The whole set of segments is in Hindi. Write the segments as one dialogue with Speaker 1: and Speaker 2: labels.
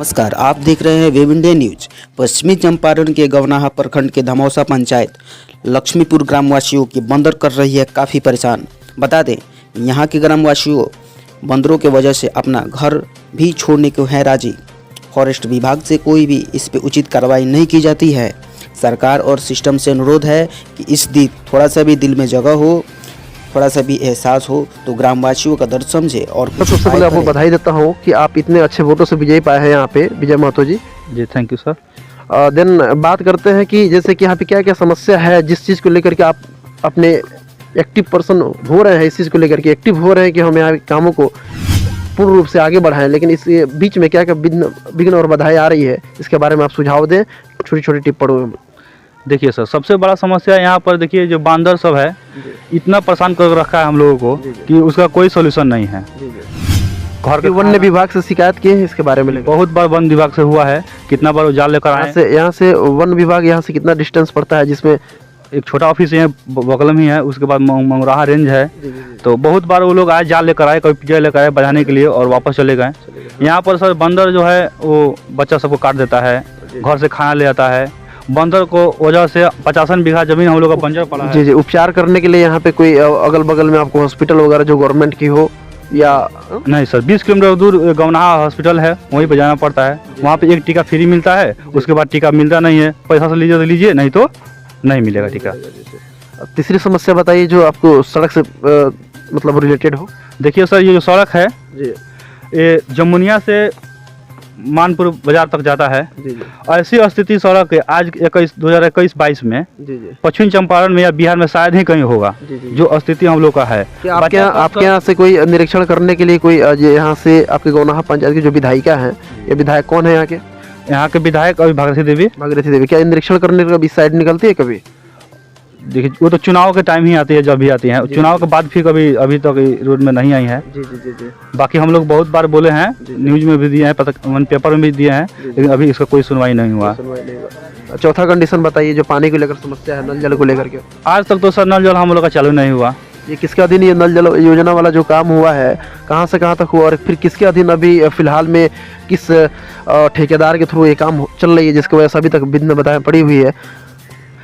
Speaker 1: नमस्कार, आप देख रहे हैं वेब इंडिया न्यूज। पश्चिमी चंपारण के गवनाहा प्रखंड के धमौसा पंचायत लक्ष्मीपुर ग्रामवासियों की बंदर कर रही है काफ़ी परेशान। बता दें, यहां के ग्रामवासियों बंदरों के वजह से अपना घर भी छोड़ने को है राजी। फॉरेस्ट विभाग से कोई भी इस पर उचित कार्रवाई नहीं की जाती है। सरकार और सिस्टम से अनुरोध है कि इस दिन थोड़ा सा भी दिल में जगह हो, थोड़ा सा भी एहसास हो तो ग्रामवासियों का दर्द समझे। और
Speaker 2: सबसे पहले आपको बधाई देता हूँ कि आप इतने अच्छे वोटों से विजयी पाए हैं यहाँ पे, विजय महतो जी।
Speaker 3: जी थैंक यू सर।
Speaker 2: देन बात करते हैं कि जैसे कि यहाँ पे क्या क्या समस्या है, जिस चीज़ को लेकर के आप अपने एक्टिव पर्सन हो रहे हैं, इस चीज़ को लेकर के एक्टिव हो रहे हैं कि हम यहाँ कामों को पूर्ण रूप से आगे बढ़ाएं, लेकिन इस बीच में क्या क्या विघ्न और बाधाएं आ रही है, इसके बारे में आप सुझाव दें छोटी छोटी टिप्पणियों में।
Speaker 3: देखिए सर, सबसे बड़ा समस्या यहाँ पर देखिए जो बांदर सब है इतना परेशान कर रखा है हम लोगों को कि उसका कोई सोल्यूशन नहीं है।
Speaker 2: घर के वन विभाग से शिकायत की है इसके बारे में?
Speaker 3: बहुत बार वन विभाग से हुआ है, कितना बार वो जाल लेकर आए।
Speaker 2: यहाँ से वन विभाग यहाँ से कितना डिस्टेंस पड़ता है, जिसमें
Speaker 3: एक छोटा ऑफिस यहाँ बगल में ही है, उसके बाद मंगराहा रेंज है। तो बहुत बार वो लोग आए, जाल लेकर आए, कभी पिंजरा लेकर आए बजाने के लिए और वापस चले गए। यहाँ पर सर बंदर जो है वो बच्चा सबको काट देता है, घर से खाना ले आता है। बंदर को वजह से 50 बीघा जमीन हम लोग का बंजर पड़ा है।
Speaker 2: जी। उपचार करने के लिए यहाँ पे कोई अगल बगल में आपको हॉस्पिटल वगैरह जो गवर्नमेंट की हो या
Speaker 3: नहीं सर, 20 किलोमीटर दूर गवनाहा हॉस्पिटल है, वहीं पे जाना पड़ता है। वहाँ पे एक टीका फ्री मिलता है, उसके बाद टीका मिलता नहीं है। पैसा से लीजिए तो लीजिए, नहीं तो नहीं मिलेगा टीका।
Speaker 2: तीसरी समस्या बताइए जो आपको सड़क से मतलब रिलेटेड हो।
Speaker 3: देखिए सर, ये जो सड़क है ये जमुनिया से मानपुर बाजार तक जाता है। ऐसी स्थिति सड़क आज 2021-22 में पश्चिम चंपारण में या बिहार में शायद ही कहीं होगा जो स्थिति हम लोग का है।
Speaker 2: आपके यहाँ से कोई निरीक्षण करने के लिए कोई यहाँ से आपके गवनाहा पंचायत की जो विधायिका है, ये विधायक कौन है यहाँ के विधायक? अभी भागीरथी देवी। क्या निरीक्षण करने का इस साइड निकलती है कभी?
Speaker 3: देखिए वो तो चुनाव के टाइम ही आती है, जब भी आती है। चुनाव के बाद फिर कभी अभी तक रोड में नहीं आई है।
Speaker 2: जी।
Speaker 3: बाकी हम लोग बहुत बार बोले हैं, न्यूज में भी दिए हैं, पेपर में भी दिए हैं, लेकिन अभी इसका कोई सुनवाई नहीं हुआ।
Speaker 2: चौथा कंडीशन बताइए जो पानी को लेकर समस्या है, नल जल को लेकर के।
Speaker 3: आज तक तो सर नल जल हम लोग का चालू नहीं हुआ।
Speaker 2: ये किसके अधीन ये नल जल योजना वाला जो काम हुआ है, कहाँ से कहाँ तक हुआ और फिर किसके अधीन अभी फिलहाल में किस ठेकेदार के थ्रू ये काम चल रही है, जिसकी वजह से अभी तक विघ्न बाधाएं पड़ी हुई है?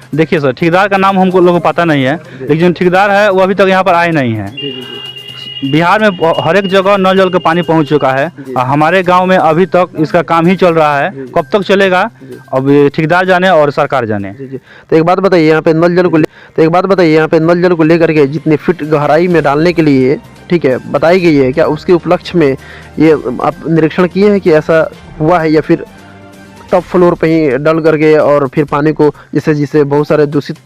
Speaker 3: देखिए सर, ठेकेदार का नाम हमको लोगों को पता नहीं है, लेकिन ठेकेदार है वो अभी तक यहाँ पर आए नहीं है। बिहार में हर एक जगह नल जल का पानी पहुँच चुका है, हमारे गांव में अभी तक इसका काम ही चल रहा है। कब तक चलेगा अब ठेकेदार जाने और सरकार जाने।
Speaker 2: तो एक बात बताइए, यहाँ पे नल जल को लेकर के जितने फीट गहराई में डालने के लिए ठीक है बताई गई है, क्या उसके उपलक्ष्य में ये आप निरीक्षण किए हैं कि ऐसा हुआ है, या फिर टॉप फ्लोर पे ही डल करके और फिर पानी को जिससे बहुत सारे दूषित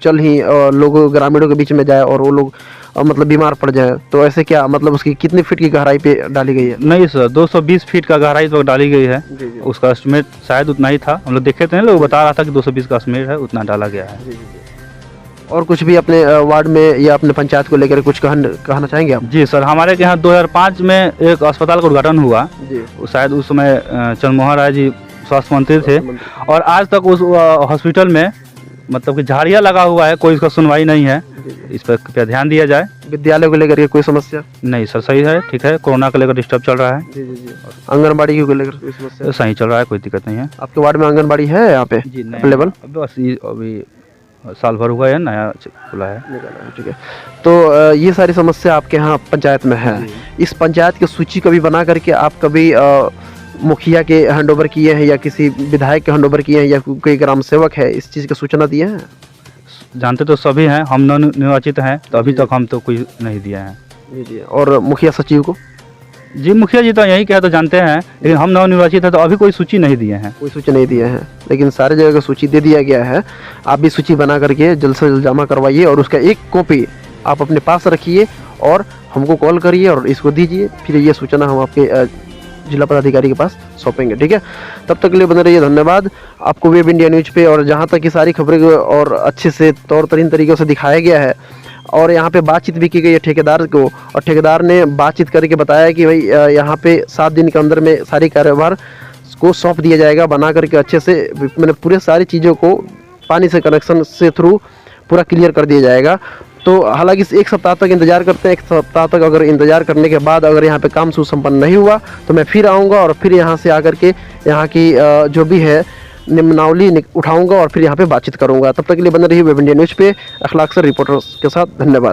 Speaker 2: चल ही लोगों ग्रामीणों के बीच में जाए और वो लोग मतलब बीमार पड़ जाए? तो ऐसे क्या मतलब उसकी कितने फीट की गहराई पे डाली गई है?
Speaker 3: नहीं सर, 220 फीट का गहराई तो डाली गई है। उसका एस्टिमेट शायद उतना ही था, हम लोग देखे थे, लोग बता रहा था कि 220 का एस्टिमेट है, उतना डाला गया है।
Speaker 2: और कुछ भी अपने वार्ड में या अपने पंचायत को लेकर कुछ कहना चाहेंगे आप?
Speaker 3: जी सर, हमारे यहाँ 2005 में एक अस्पताल का उद्घाटन हुआ, शायद उस समय चंद्रमोहन राय जी स्वास्थ्य मंत्री थे, और आज तक उस हॉस्पिटल में मतलब कि झाड़ियाँ लगा हुआ है, कोई इसका सुनवाई नहीं है। इस पर कृपया ध्यान दिया जाए।
Speaker 2: विद्यालय को लेकर के कोई समस्या
Speaker 3: नहीं सर, सही है, ठीक है। कोरोना को लेकर डिस्टर्ब चल रहा है।
Speaker 2: आंगनबाड़ी को लेकर कोई समस्या?
Speaker 3: सही चल रहा है, कोई दिक्कत नहीं है।
Speaker 2: आपके वार्ड में आंगनबाड़ी है यहाँ पे अवेलेबल?
Speaker 3: बस अभी साल भर हुआ है, नया खुला है।
Speaker 2: ठीक है, तो ये सारी समस्या आपके यहाँ पंचायत में है। इस पंचायत की सूची कभी बना करके आप कभी मुखिया के हैंडओवर किए हैं या किसी विधायक के हैंडओवर किए हैं या कोई ग्राम सेवक है, इस चीज़ की सूचना दिए हैं?
Speaker 3: जानते तो सभी हैं, हम नवनिर्वाचित हैं तो अभी तक हम तो कोई नहीं दिया है।
Speaker 2: और मुखिया सचिव को?
Speaker 3: जी मुखिया जी तो यही कहे तो जानते हैं, लेकिन हम नवनिर्वाचित है तो अभी कोई सूची नहीं दिए हैं।
Speaker 2: कोई सूची नहीं दिए हैं, लेकिन सारे जगह का सूची दे दिया गया है। आप भी सूची बना करके जल्द से जल्द जमा करवाइए और उसका एक कॉपी आप अपने पास रखिए और हमको कॉल करिए और इसको दीजिए। फिर ये सूचना हम आपके जिला पदाधिकारी के पास सौंपेंगे, ठीक है? तब तक के लिए बने रहिए, धन्यवाद। आपको वेब इंडिया न्यूज पे और जहाँ तक की सारी खबरें और अच्छे से तौर तरीन तरीक़ों से दिखाया गया है, और यहाँ पे बातचीत भी की गई है ठेकेदार को, और ठेकेदार ने बातचीत करके बताया कि भाई यहाँ पे 7 दिन के अंदर में सारी कार्यभार को सौंप दिया जाएगा, बना करके अच्छे से मैंने पूरे सारी चीज़ों को पानी से कनेक्शन से थ्रू पूरा क्लियर कर दिया जाएगा। तो हालांकि इस एक सप्ताह तक इंतज़ार करते हैं। एक सप्ताह तक अगर इंतज़ार करने के बाद अगर यहाँ पे काम सुसंपन्न नहीं हुआ तो मैं फिर आऊँगा और फिर यहाँ से आकर के यहाँ की जो भी है निम्नावली उठाऊँगा और फिर यहाँ पे बातचीत करूँगा। तब तक के लिए बने रहिए वेब इंडिया न्यूज़ पे अखलाक सर रिपोर्टर्स के साथ। धन्यवाद।